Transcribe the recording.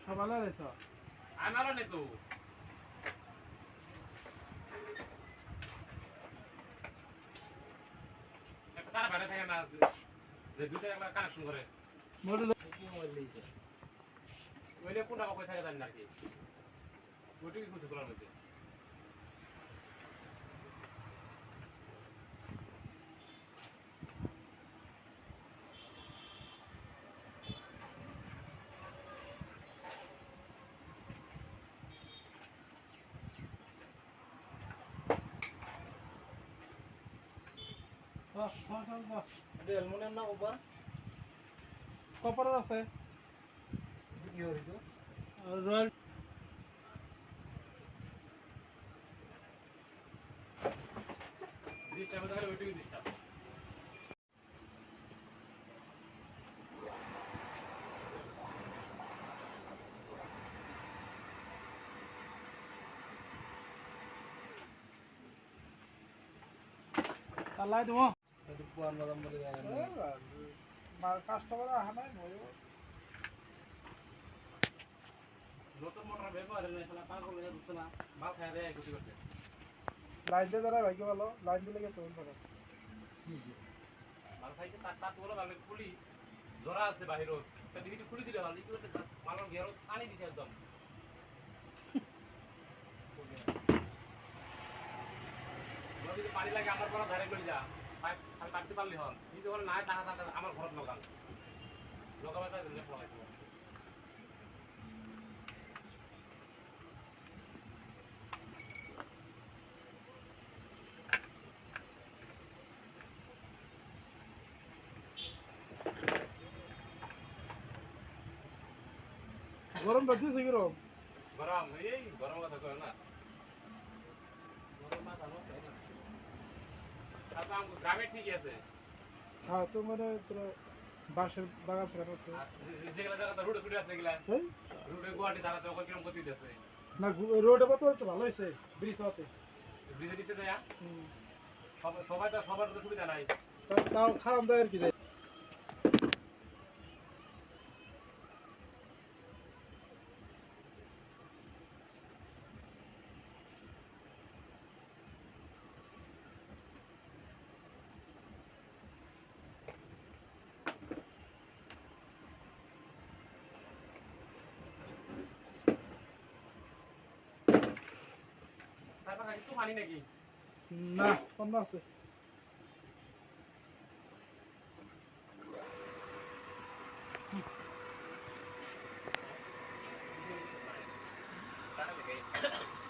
সবালে রয়েছ আমারও নেই তো একটা তার বাইরে থাকে না যে দুইটা একবার কানেকশন করে মডেল ওইলে কোনটা কই থাকে জানি না কি ওইটা কি খুঁজে করার মধ্যে অ্যালুমিনিয়াম না কপার কপারের আছে কি হইতো রয়্যাল ডিস্টার্ব তাহলে ওইটাই ডিস্টার্ব তালাই দেবো এটা পুয়ান বাদাম বলে যায় কাস্টমার আহা নাই ময়ো নতুন মোটর ব্যবহার হলে শালা পাগল হয়ে যাচ্ছে না মাল খায় দেয় কিছু করতে লাইন দিয়ে দাঁড়ায় ভাগ্য ভালো লাইন দিলে গেছে তখন মাল খাইতে তার তার বলে ভালো খুলি জরা আছে বাহিরত তা দিকে খুলি দিলে ভালো কি করতে মাল গেরো পানি দিছে একদম যদি পানি লাগে আমার ঘর ধারে করে যা পাইপ খালি কাটতে পারলি হল কিন্তু হল না টাকা টাকা আমার ঘরত লগান লগাবা তাই লেপ লাগাইতে গরম বাজছে কিরম গরম এই গরম কথা কয় না গরম না জানো তাই না তারপর আম গ্রামে ঠিকই আছে হ্যাঁ তো মানে তোর বাঁশের বাগান সেখানে আছে যেগুলা জায়গা রুটে ছুটে আছে এগুলা হ্যাঁ রুটে গুয়াহাটি তারা চৌক কিরম গতি দিতেছে না রোডে কত একটু ভালো হয়েছে ব্রিজ হতে ব্রিজে নিচে যায় সবাই তো সবার তো সুবিধা নাই তাও খারাপ দেয় আর কি যায় তারপর একটু পানি নাকি না অন্য আছে তাহলে